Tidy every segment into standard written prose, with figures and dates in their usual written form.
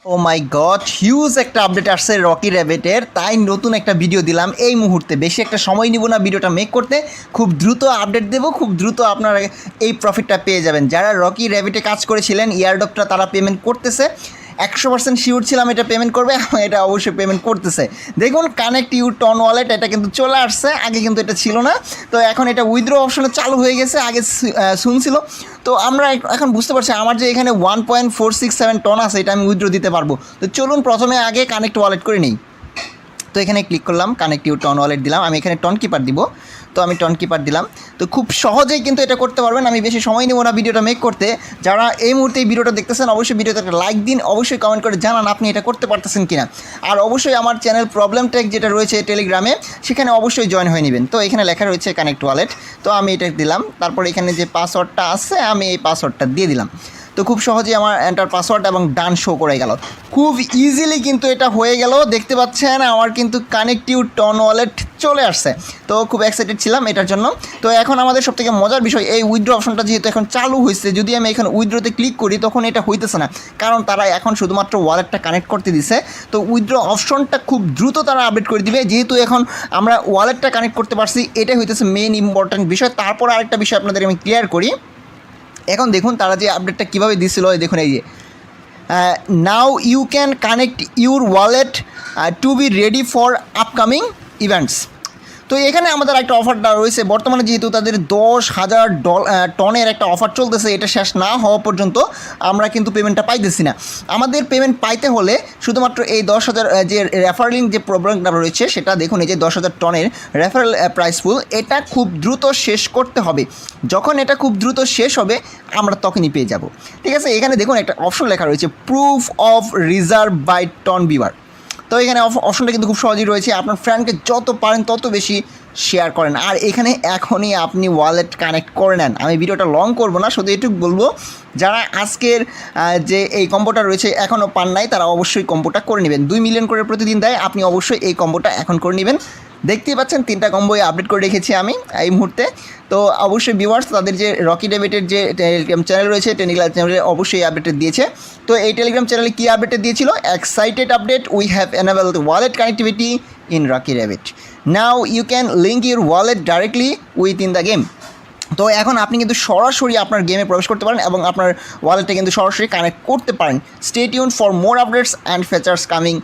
ও মাই god, huge একটা update আসছে Rocky র্যাবিটের, তাই নতুন একটা ভিডিও দিলাম এই মুহূর্তে। বেশি একটা সময় নিব না ভিডিওটা মেক করতে, খুব দ্রুত আপডেট দেবো, খুব দ্রুত আপনারা এই প্রফিটটা পেয়ে যাবেন। যারা রকি র্যাবিটে কাজ করেছিলেন ইয়ারডপটা, তারা পেমেন্ট করতেছে। 100% শিওর ছিলাম এটা পেমেন্ট করবে, এটা অবশ্যই পেমেন্ট করতেছে। দেখুন কানেক্ট ইউর টন ওয়ালেট, এটা কিন্তু চলে আসছে, আগে কিন্তু এটা ছিল না। তো এখন এটা উইথড্র অপশনে চালু হয়ে গেছে, আগে শুনছিল। তো আমরা এখন বুঝতে পারছি আমার যে এখানে 1.467 টন আছে, এটা আমি উইথড্র দিতে পারবো। তো চলুন প্রথমে আগে কানেক্ট ওয়ালেট করে নিই। তো এখানে ক্লিক করলাম, কানেক্ট ইউর টন ওয়ালেট দিলাম। আমি এখানে টন কিপার দিব, তো আমি টন কিপার দিলাম। তো খুব সহজেই কিন্তু এটা করতে পারবেন, আমি বেশি সময় নেব না ভিডিওটা মেক করতে। যারা এই মুহূর্তে এই ভিডিওটা দেখতেছেন, অবশ্যই ভিডিওতে একটা লাইক দিন, অবশ্যই কমেন্ট করে জানান আপনি এটা করতে পারতেছেন কিনা। আর অবশ্যই আমার চ্যানেল প্রবলেম টেক যেটা রয়েছে টেলিগ্রামে, সেখানে অবশ্যই জয়েন হয়ে নেবেন। তো এখানে লেখা রয়েছে কানেক্ট ওয়ালেট, তো আমি এটা দিলাম। তারপর এখানে যে পাসওয়ার্ডটা আছে, আমি এই পাসওয়ার্ডটা দিয়ে দিলাম। তো খুব সহজেই আমার এন্টার পাসওয়ার্ড এবং ডান শো করে গেল, খুব ইজিলি কিন্তু এটা হয়ে গেল। দেখতে পাচ্ছেন আমার কিন্তু কানেক্ট ইউর টন ওয়ালেট চলে আসছে। তো খুব এক্সাইটেড ছিলাম এটার জন্য। তো এখন আমাদের সবথেকে মজার বিষয়, এই উইথড্র অপশনটা যেহেতু এখন চালু হয়েছে, যদি আমি এখানে উইথড্রতে ক্লিক করি তখন এটা হইতেছে না, কারণ তারা এখন শুধুমাত্র ওয়ালেটটা কানেক্ট করতে দিছে। তো উইথড্র অপশনটা খুব দ্রুত তারা আপডেট করে দিবে, যেহেতু এখন আমরা ওয়ালেটটা কানেক্ট করতে পারছি, এটাই হইতেছে মেইন ইম্পর্ট্যান্ট বিষয়। তারপর আরেকটা বিষয় আপনাদের আমি ক্লিয়ার করি। এখন দেখুন তারা যে আপডেটটা কীভাবে দিচ্ছিল, দেখুন এই যে now you can connect your wallet to be ready for upcoming events. তো এখানে আমাদের একটা অফারটা রয়েছে বর্তমানে, যেহেতু তাদের 10,000 টনের একটা অফার চলতেছে, এটা শেষ না হওয়া পর্যন্ত আমরা কিন্তু পেমেন্টটা পাইতেছি না। আমাদের পেমেন্ট পাইতে হলে শুধুমাত্র এই 10,000 যে রেফারেলিং যে প্রোগ্রামটা রয়েছে, সেটা দেখুন এই যে 10,000 টনের রেফারেল প্রাইস ফুল, এটা খুব দ্রুত শেষ করতে হবে। যখন এটা খুব দ্রুত শেষ হবে আমরা তখনই পেয়ে যাব, ঠিক আছে। এখানে দেখুন একটা অপশন লেখা রয়েছে proof of reserve by ton beaver. তো এখানে অপশনটা কিন্তু খুব সহজেই রয়েছে, আপনার ফ্রেন্ডকে যত পারেন তত বেশি শেয়ার করেন। আর এখানে এখনই আপনি ওয়ালেট কানেক্ট করে নেন। আমি ভিডিওটা লং করব না, শুধু এটুকু বলবো, যারা আজকের যে এই কম্বোটা রয়েছে এখনও পান নাই, তারা অবশ্যই কম্বোটা করে নেবেন। 2 মিলিয়ন করে প্রতিদিন দেয়, আপনি অবশ্যই এই কম্বোটা এখন করে নেবেন। দেখতেই পাচ্ছেন 3টা কম্বোই আপডেট করে রেখেছি আমি এই মুহূর্তে। তো অবশ্যই ভিউয়ার্স, তাদের যে রকি র্যাবিটের যে টেলিগ্রাম চ্যানেল রয়েছে, টেলিগ্রাম চ্যানেলে অবশ্যই আপডেট দিয়েছে। তো এই টেলিগ্রাম চ্যানেলে কী আপডেট দিয়েছিল? Excited update, we have enabled wallet connectivity in Rocky Rabbit, now you can link your wallet directly within the game. তো এখন আপনি কিন্তু সরাসরি আপনার গেমে প্রবেশ করতে পারেন এবং আপনার ওয়ালেটে কিন্তু সরাসরি কানেক্ট করতে পারেন। Stay tune for more updates and features coming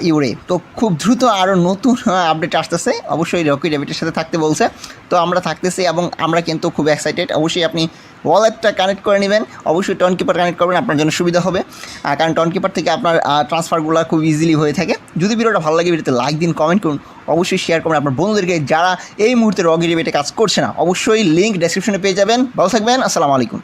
your way. তো খুব দ্রুত আরও নতুন আপডেট আসতেছে, অবশ্যই রকি র্যাবিটের সাথে থাকতে বলছে, তো আমরা থাকতেছি এবং আমরা কিন্তু খুব এক্সাইটেড। অবশ্যই আপনি ওয়ালেটটা কানেক্ট করে নেবেন, অবশ্যই টন কিপার কানেক্ট করবেন, আপনার জন্য সুবিধা হবে। কারণ টন কিপার থেকে আপনার ট্রান্সফারগুলো খুব ইজিলি হয়ে থাকে। যদি ভিডিওটা ভালো লাগে, ভিডিওতে লাইক দিন, কমেন্ট করুন, অবশ্যই শেয়ার করবেন আপনার বন্ধুদেরকে যারা এই মুহূর্তে রকি র্যাবিটে কাজ করছে না। অবশ্যই লিঙ্ক ডেসক্রিপশনে পেয়ে যাবেন। ভালো থাকবেন, আসসালামু আলাইকুম।